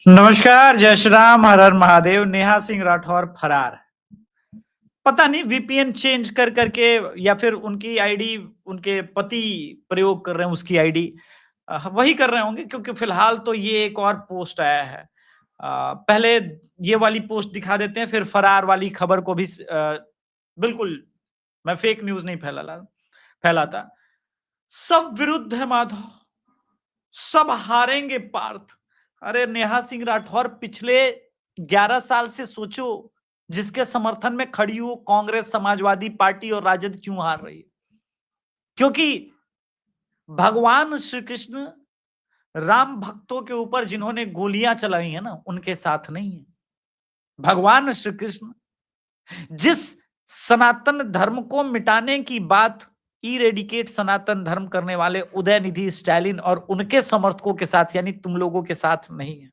नमस्कार, जय श्री राम, हर हर महादेव। नेहा सिंह राठौर फरार। पता नहीं वीपीएन चेंज कर करके या फिर उनकी आईडी उनके पति प्रयोग कर रहे हैं उसकी आईडी। वही कर रहे होंगे क्योंकि फिलहाल तो ये एक और पोस्ट आया है। पहले ये वाली पोस्ट दिखा देते हैं, फिर फरार वाली खबर को भी बिल्कुल मैं फेक न्यूज़ नहीं फैलाता। सब विरुद्ध है माधव, सब हारेंगे पार्थ। अरे नेहा सिंह राठौर, पिछले 11 साल से सोचो, जिसके समर्थन में खड़ी हो कांग्रेस, समाजवादी पार्टी और राजद क्यों हार रही है? क्योंकि भगवान श्री कृष्ण राम भक्तों के ऊपर जिन्होंने गोलियां चलाई है ना, उनके साथ नहीं है। भगवान श्री कृष्ण जिस सनातन धर्म को मिटाने की बात, इरेडिकेट सनातन धर्म करने वाले उदयनिधि स्टालिन और उनके समर्थकों के साथ, यानी तुम लोगों के साथ नहीं है।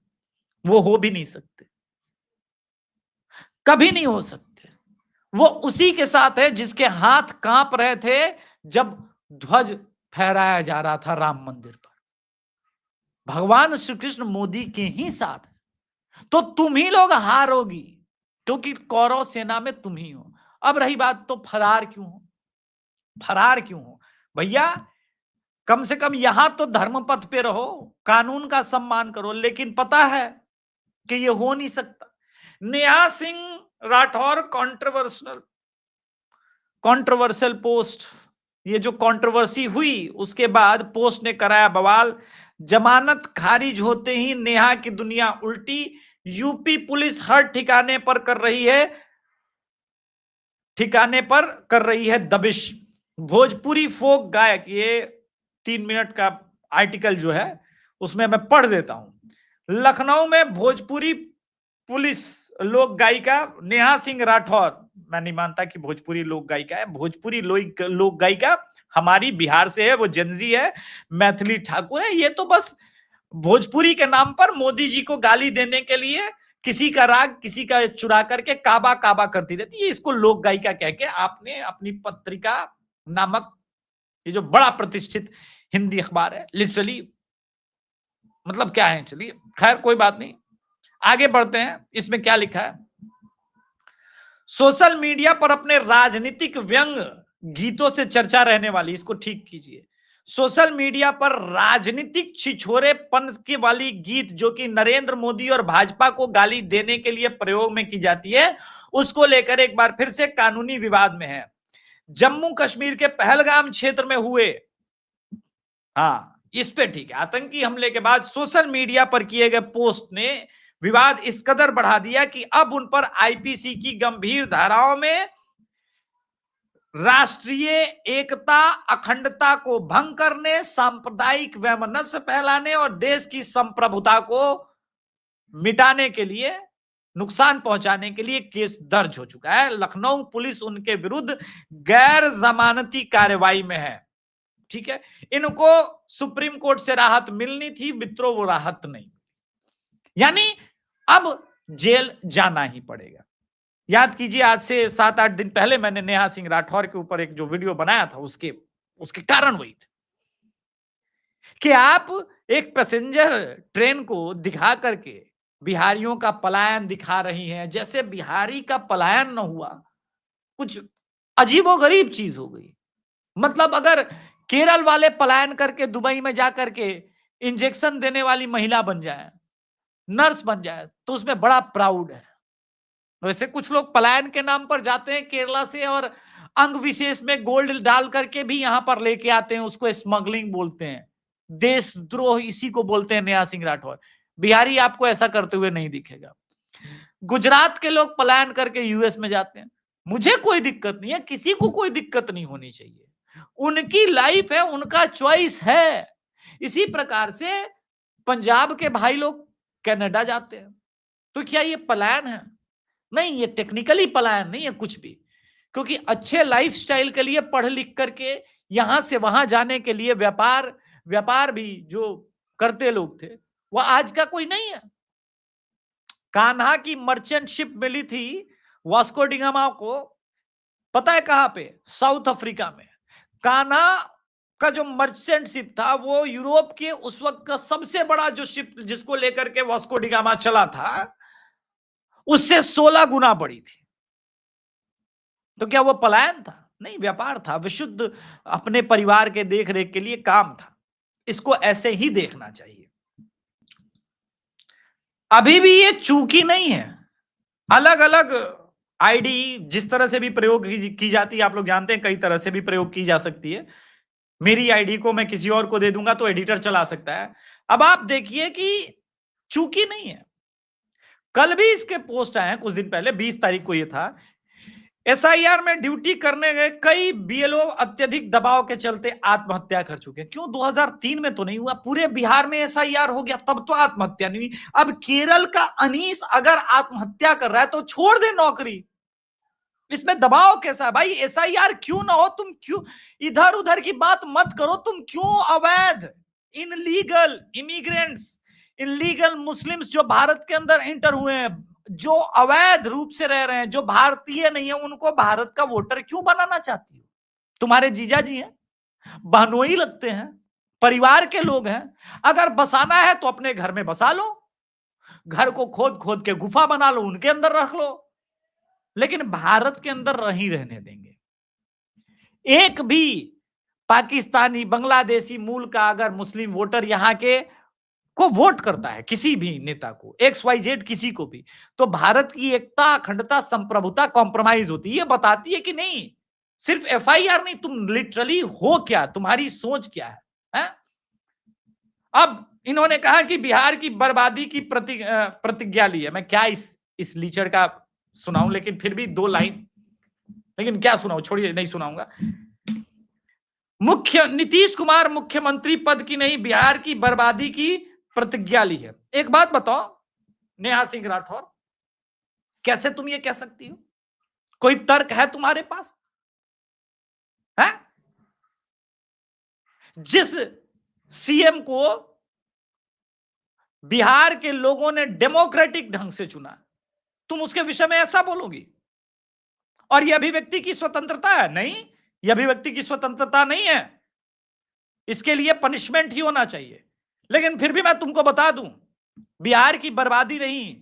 वो हो भी नहीं सकते, कभी नहीं हो सकते। वो उसी के साथ है जिसके हाथ कांप रहे थे जब ध्वज फहराया जा रहा था राम मंदिर पर। भगवान श्री कृष्ण मोदी के ही साथ है, तो तुम ही लोग हारोगी क्योंकि कौरव सेना में तुम ही हो। अब रही बात, तो फरार क्यों हो? फरार क्यों हो भैया? कम से कम यहां तो धर्म पथ पे रहो, कानून का सम्मान करो, लेकिन पता है कि ये हो नहीं सकता। नेहा सिंह राठौर कंट्रोवर्शियल पोस्ट, ये जो कंट्रोवर्सी हुई उसके बाद पोस्ट ने कराया बवाल। जमानत खारिज होते ही नेहा की दुनिया उल्टी। यूपी पुलिस हर ठिकाने पर कर रही है दबिश। भोजपुरी फोक गायक, ये 3 मिनट का आर्टिकल जो है उसमें मैं पढ़ देता हूं। लखनऊ में भोजपुरी पुलिस लोक गायिका नेहा सिंह राठौर, मैं नहीं मानता कि भोजपुरी लोक गायिका है, भोजपुरी लोक गायिका हमारी बिहार से है, वो जनजी है, मैथिली ठाकुर है। ये तो बस भोजपुरी के नाम पर मोदी जी को गाली देने के लिए किसी का राग किसी का चुरा करके काबा काबा करती रहती है। इसको लोक गायिका कह के आपने अपनी पत्रिका नामक, ये जो बड़ा प्रतिष्ठित हिंदी अखबार है, लिटरली मतलब क्या है। चलिए खैर कोई बात नहीं, आगे बढ़ते हैं। इसमें क्या लिखा है? सोशल मीडिया पर अपने राजनीतिक व्यंग गीतों से चर्चा रहने वाली, इसको ठीक कीजिए। सोशल मीडिया पर राजनीतिक छिछोरेपन की वाली गीत जो कि नरेंद्र मोदी और भाजपा को गाली देने के लिए प्रयोग में की जाती है, उसको लेकर एक बार फिर से कानूनी विवाद में है। जम्मू कश्मीर के पहलगाम क्षेत्र में हुए, हाँ इस पे ठीक है, आतंकी हमले के बाद सोशल मीडिया पर किए गए पोस्ट ने विवाद इस कदर बढ़ा दिया कि अब उन पर आईपीसी की गंभीर धाराओं में राष्ट्रीय एकता अखंडता को भंग करने, सांप्रदायिक वैमनस्य फैलाने और देश की संप्रभुता को मिटाने के लिए, नुकसान पहुंचाने के लिए केस दर्ज हो चुका है। लखनऊ पुलिस उनके विरुद्ध गैर जमानती कार्रवाई में है। ठीक है, इनको सुप्रीम कोर्ट से राहत मिलनी थी, मित्रों वो राहत नहीं, यानी अब जेल जाना ही पड़ेगा। याद कीजिए, आज से 7-8 दिन पहले मैंने नेहा सिंह राठौर के ऊपर एक जो वीडियो बनाया था, उसके उसके कारण वही थे कि आप एक पैसेंजर ट्रेन को दिखा करके बिहारियों का पलायन दिखा रही हैं, जैसे बिहारी का पलायन न हुआ। कुछ अजीबोगरीब चीज हो गई। मतलब अगर केरल वाले पलायन करके दुबई में जाकर के इंजेक्शन देने वाली महिला बन जाए, नर्स बन जाए, तो उसमें बड़ा प्राउड है। वैसे कुछ लोग पलायन के नाम पर जाते हैं केरला से और अंग विशेष में गोल्ड डाल करके भी यहां पर लेके आते हैं, उसको स्मगलिंग बोलते हैं, देशद्रोह इसी को बोलते हैं। नेहा सिंह राठौर, बिहारी आपको ऐसा करते हुए नहीं दिखेगा। गुजरात के लोग पलायन करके यूएस में जाते हैं, मुझे कोई दिक्कत नहीं है, किसी को कोई दिक्कत नहीं होनी चाहिए, उनकी लाइफ है, उनका चॉइस है। इसी प्रकार से पंजाब के भाई लोग कनाडा जाते हैं, तो क्या ये पलायन है? नहीं, ये टेक्निकली पलायन नहीं है कुछ भी, क्योंकि अच्छे लाइफस्टाइल के लिए पढ़ लिख करके यहां से वहां जाने के लिए व्यापार व्यापार भी जो करते लोग थे, वह आज का कोई नहीं है। कान्हा की मर्चेंट शिप मिली थी वास्को डिगामा को, पता है कहां पे? साउथ अफ्रीका में। कान्हा का जो मर्चेंट शिप था वो यूरोप के उस वक्त का सबसे बड़ा जो शिप जिसको लेकर के वास्को डी गामा चला था उससे 16 गुना बड़ी थी। तो क्या वो पलायन था? नहीं, व्यापार था, विशुद्ध अपने परिवार के देख रेख के लिए काम था। इसको ऐसे ही देखना चाहिए। अभी भी ये चूकी नहीं है। अलग अलग आईडी जिस तरह से भी प्रयोग की जाती है, आप लोग जानते हैं, कई तरह से भी प्रयोग की जा सकती है। मेरी आईडी को मैं किसी और को दे दूंगा तो एडिटर चला सकता है। अब आप देखिए कि चूकी नहीं है। कल भी इसके पोस्ट आए हैं, कुछ दिन पहले 20 तारीख को ये था। एसआईआर में ड्यूटी करने गए कई बीएलओ अत्यधिक दबाव के चलते आत्महत्या कर चुके हैं। क्यों? 2003 में तो नहीं हुआ, पूरे बिहार में एसआईआर हो गया, तब तो आत्महत्या नहीं हुई। अब केरल का अनीस अगर आत्महत्या कर रहा है तो छोड़ दे नौकरी। इसमें दबाव कैसा है भाई? एसआईआर क्यों ना हो? तुम क्यों इधर उधर की बात मत करो। तुम क्यों अवैध इनलीगल इमिग्रेंट्स, इनलीगल मुस्लिम्स जो भारत के अंदर एंटर हुए हैं, जो अवैध रूप से रह रहे हैं, जो भारतीय नहीं है, उनको भारत का वोटर क्यों बनाना चाहती हो? तुम्हारे जीजा जी हैं, बहनोई लगते हैं, परिवार के लोग हैं। अगर बसाना है तो अपने घर में बसा लो, घर को खोद खोद के गुफा बना लो, उनके अंदर रख लो, लेकिन भारत के अंदर नहीं रहने देंगे। एक भी पाकिस्तानी, बांग्लादेशी मूल का अगर मुस्लिम वोटर यहां के को वोट करता है, किसी भी नेता को, XYZ किसी को भी, तो भारत की एकता, अखंडता, संप्रभुता कॉम्प्रोमाइज होती है। ये बताती है कि नहीं, सिर्फ एफआईआर नहीं, तुम लिटरली हो क्या, तुम्हारी सोच क्या है? अब इन्होंने कहा कि बिहार की बर्बादी की प्रतिज्ञा ली है। मैं क्या इस लीचड़ का सुनाऊं, लेकिन फिर भी 2 लाइन, लेकिन क्या सुनाऊं, छोड़िए, नहीं सुनाऊंगा। नीतीश कुमार मुख्यमंत्री पद की नहीं, बिहार की बर्बादी की प्रतिज्ञा ली है। एक बात बताओ नेहा सिंह राठौर, कैसे तुम ये कह सकती हो? कोई तर्क है तुम्हारे पास? है? जिस सीएम को बिहार के लोगों ने डेमोक्रेटिक ढंग से चुना, तुम उसके विषय में ऐसा बोलोगी? और यह अभिव्यक्ति की स्वतंत्रता है? नहीं, यह अभिव्यक्ति की स्वतंत्रता नहीं है। इसके लिए पनिशमेंट ही होना चाहिए। लेकिन फिर भी मैं तुमको बता दूं, बिहार की बर्बादी नहीं,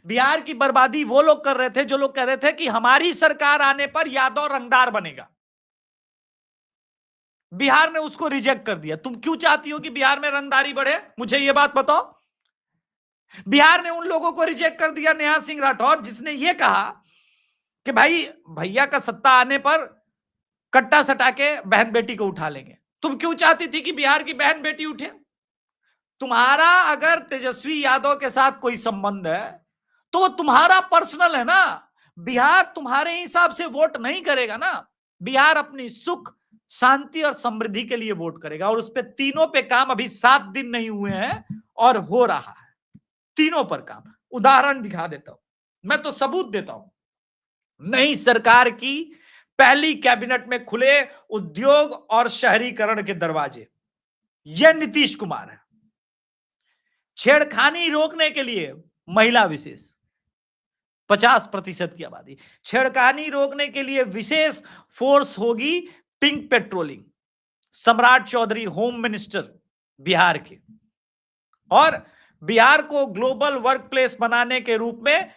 बिहार की बर्बादी वो लोग कर रहे थे जो लोग कह रहे थे कि हमारी सरकार आने पर यादव रंगदार बनेगा। बिहार ने उसको रिजेक्ट कर दिया। तुम क्यों चाहती हो कि बिहार में रंगदारी बढ़े? मुझे यह बात बताओ। बिहार ने उन लोगों को रिजेक्ट कर दिया, नेहा सिंह राठौर, जिसने यह कहा कि भाई भैया का सत्ता आने पर कट्टा सटा के बहन बेटी को उठा लेंगे। तुम क्यों चाहती थी कि बिहार की बहन बेटी उठे? तुम्हारा अगर तेजस्वी यादव के साथ कोई संबंध है तो वो तुम्हारा पर्सनल है ना। बिहार तुम्हारे हिसाब से वोट नहीं करेगा ना। बिहार अपनी सुख, शांति और समृद्धि के लिए वोट करेगा, और उस पे तीनों पे काम अभी 7 दिन नहीं हुए हैं और हो रहा है तीनों पर काम। उदाहरण दिखा देता हूं, मैं तो सबूत देता हूं। नई सरकार की पहली कैबिनेट में खुले उद्योग और शहरीकरण के दरवाजे, यह नीतीश कुमार है। छेड़खानी रोकने के लिए महिला विशेष 50% की आबादी, छेड़खानी रोकने के लिए विशेष फोर्स होगी, पिंक पेट्रोलिंग। सम्राट चौधरी होम मिनिस्टर बिहार के। और बिहार को ग्लोबल वर्क प्लेस बनाने के रूप में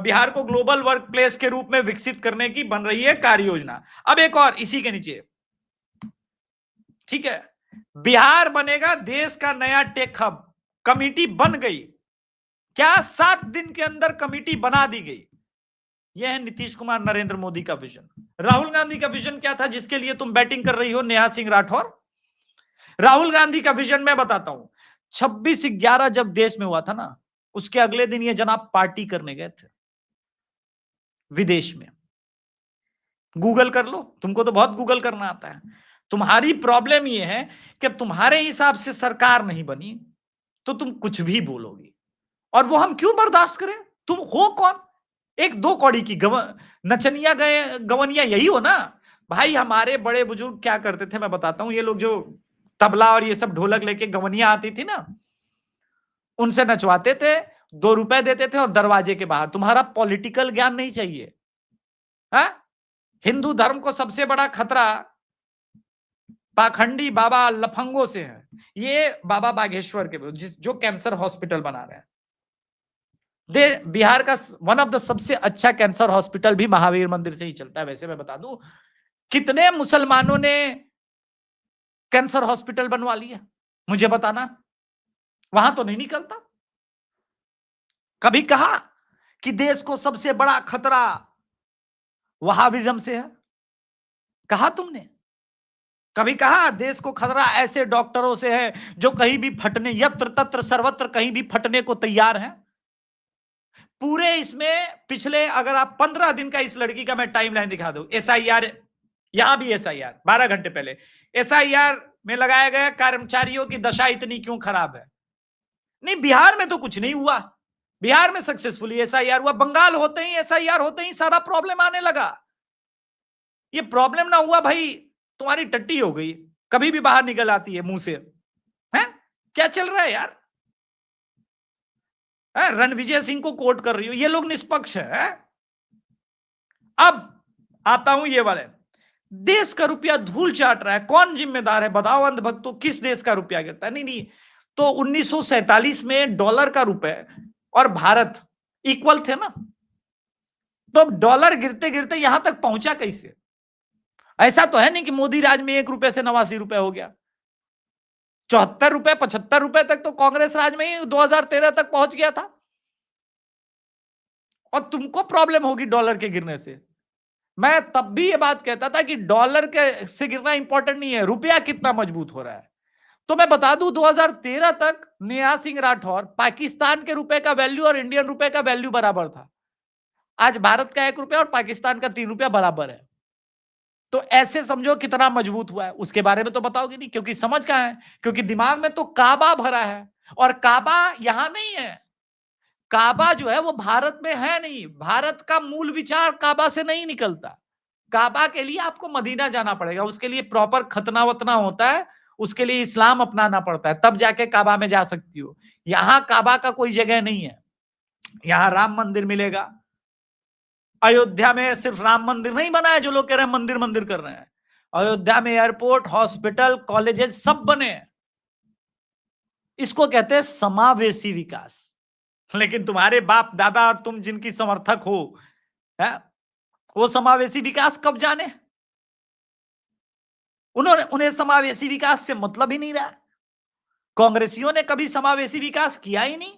बिहार को ग्लोबल वर्क प्लेस के रूप में विकसित करने की बन रही है कार्य योजना। अब एक और इसी के नीचे, ठीक है, बिहार बनेगा देश का नया टेक हब। कमिटी बन गई क्या? 7 दिन के अंदर कमिटी बना दी गई। यह है नीतीश कुमार नरेंद्र मोदी का विजन। राहुल गांधी का विजन क्या था जिसके लिए तुम बैटिंग कर रही हो नेहा सिंह राठौर? राहुल गांधी का विजन मैं बताता हूं। 26/11 जब देश में हुआ था ना, उसके अगले दिन ये जनाब पार्टी करने गए थे विदेश में। गूगल कर लो, तुमको तो बहुत गूगल करना आता है। तुम्हारी प्रॉब्लम यह है कि तुम्हारे हिसाब से सरकार नहीं बनी तो तुम कुछ भी बोलोगी, और वो हम क्यों बर्दाश्त करें? तुम हो कौन? एक 2 कौड़ी की नचनिया गए गवनिया यही हो ना भाई। हमारे बड़े बुजुर्ग क्या करते थे मैं बताता हूं। ये लोग जो तबला और ये सब ढोलक लेके गवनिया आती थी ना, उनसे नचवाते थे, 2 रुपए देते थे और दरवाजे के बाहर। तुम्हारा पॉलिटिकल ज्ञान नहीं चाहिए। हा? हिंदू धर्म को सबसे बड़ा खतरा पाखंडी बाबा लफंगों से है। ये बाबा बागेश्वर के जो कैंसर हॉस्पिटल बना रहे हैं, बिहार का वन ऑफ द सबसे अच्छा कैंसर हॉस्पिटल भी महावीर मंदिर से ही चलता है। वैसे मैं बता दूं, कितने मुसलमानों ने कैंसर हॉस्पिटल बनवा लिया, मुझे बताना। वहां तो नहीं निकलता। कभी कहा कि देश को सबसे बड़ा खतरा वहाबिज्म से है? कहा तुमने? कभी कहा देश को खतरा ऐसे डॉक्टरों से है जो कहीं भी फटने, यत्र तत्र सर्वत्र कहीं भी फटने को तैयार हैं? पूरे इसमें पिछले, अगर आप 15 दिन का इस लड़की का मैं टाइमलाइन दिखा दूं, एसआईआर, यहां भी एसआईआर 12 घंटे पहले एसआईआर में लगाया गया कर्मचारियों की दशा इतनी क्यों खराब है। नहीं, बिहार में तो कुछ नहीं हुआ, बिहार में सक्सेसफुली एसआईआर हुआ। बंगाल होते ही, एसआईआर होते ही सारा प्रॉब्लम आने लगा। ये प्रॉब्लम ना हुआ भाई, तुम्हारी टट्टी हो गई, कभी भी बाहर निकल आती है मुंह से। हैं, क्या चल रहा है यार? रणविजय सिंह को कोट कर रही हो, ये लोग निष्पक्ष है? अब आता हूं ये वाले, देश का रुपया धूल चाट रहा है, कौन जिम्मेदार है बताओ अंधभक्तों, किस देश का रुपया गिरता है? नहीं नहीं, तो 1947 में डॉलर का रुपए और भारत इक्वल थे ना, तो अब डॉलर गिरते गिरते यहां तक पहुंचा कैसे? ऐसा तो है नहीं कि मोदी राज में 1 रुपए से 89 रुपए हो गया। 74 रुपए 75 रुपए तक तो कांग्रेस राज में ही 2013 तक पहुंच गया था। और तुमको प्रॉब्लम होगी डॉलर के गिरने से। मैं तब भी ये बात कहता था कि डॉलर के से गिरना इंपॉर्टेंट नहीं है, रुपया कितना मजबूत हो रहा है। तो मैं बता दूं 2013 तक नेहा सिंह राठौर, पाकिस्तान के रुपए का वैल्यू और इंडियन रुपए का वैल्यू बराबर था। आज भारत का 1 रुपया और पाकिस्तान का 3 रुपया बराबर है। तो ऐसे समझो कितना मजबूत हुआ है। उसके बारे में तो बताओगे नहीं, क्योंकि समझ कहां है, क्योंकि दिमाग में तो काबा भरा है, और काबा यहां नहीं है। काबा जो है वो भारत में है नहीं, भारत का मूल विचार काबा से नहीं निकलता। काबा के लिए आपको मदीना जाना पड़ेगा, उसके लिए प्रॉपर खतना वतना होता है, उसके लिए इस्लाम अपनाना पड़ता है, तब जाके काबा में जा सकती हो। यहां काबा का कोई जगह नहीं है। यहां राम मंदिर मिलेगा। अयोध्या में सिर्फ राम मंदिर नहीं बना है, जो लोग कह रहे हैं मंदिर मंदिर कर रहे हैं। अयोध्या में एयरपोर्ट, हॉस्पिटल, कॉलेजेस सब बने हैं। इसको कहते हैं समावेशी विकास। लेकिन तुम्हारे बाप दादा और तुम जिनकी समर्थक हो, है, वो समावेशी विकास कब जाने? उन्हें समावेशी विकास से मतलब ही नहीं रहा। कांग्रेसियों ने कभी समावेशी विकास किया ही नहीं,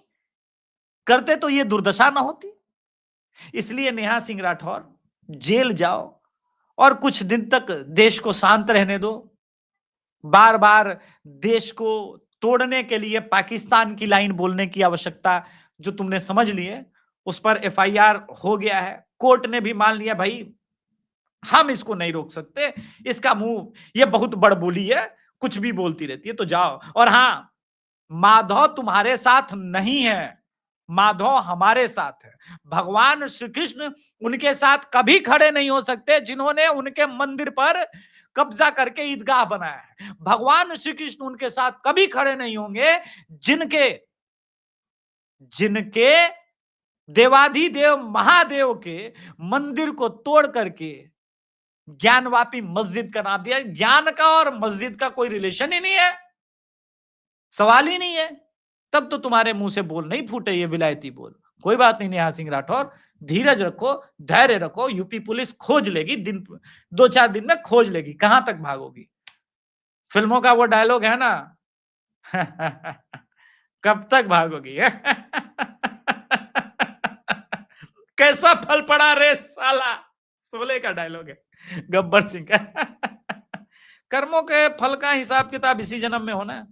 करते तो ये दुर्दशा ना होती। इसलिए नेहा सिंह राठौर जेल जाओ और कुछ दिन तक देश को शांत रहने दो। बार बार देश को तोड़ने के लिए पाकिस्तान की लाइन बोलने की आवश्यकता जो तुमने समझ लिए, उस पर एफआईआर हो गया है। कोर्ट ने भी मान लिया भाई हम इसको नहीं रोक सकते, इसका मुंह, ये बहुत बड़बोली है, कुछ भी बोलती रहती है, तो जाओ। और हां, माधव तुम्हारे साथ नहीं है, माधव हमारे साथ है। भगवान श्री कृष्ण उनके साथ कभी खड़े नहीं हो सकते जिन्होंने उनके मंदिर पर कब्जा करके ईदगाह बनाया है। भगवान श्री कृष्ण उनके साथ कभी खड़े नहीं होंगे जिनके जिनके देवाधिदेव महादेव के मंदिर को तोड़ करके ज्ञानवापी मस्जिद का नाम दिया। ज्ञान का और मस्जिद का कोई रिलेशन ही नहीं है, सवाल ही नहीं है। तब तो तुम्हारे मुंह से बोल नहीं फूटे ये विलायती बोल। कोई बात नहीं नेहा सिंह राठौर, धीरज रखो, धैर्य रखो, यूपी पुलिस खोज लेगी, दिन 2-4 दिन में खोज लेगी, कहां तक भागोगी। फिल्मों का वो डायलॉग है ना कब तक भागोगी कैसा फल पड़ा रे साला, शोले का डायलॉग है, गब्बर सिंह का कर्मों के फल का हिसाब किताब इसी जन्म में होना है,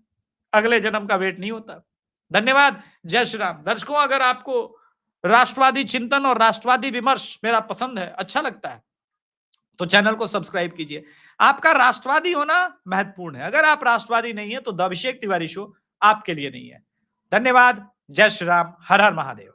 अगले जन्म का वेट नहीं होता। धन्यवाद, जय श्री राम। दर्शकों, अगर आपको राष्ट्रवादी चिंतन और राष्ट्रवादी विमर्श मेरा पसंद है, अच्छा लगता है, तो चैनल को सब्सक्राइब कीजिए। आपका राष्ट्रवादी होना महत्वपूर्ण है। अगर आप राष्ट्रवादी नहीं है तो द अभिषेक तिवारी शो आपके लिए नहीं है। धन्यवाद, जय श्री राम, हर हर महादेव।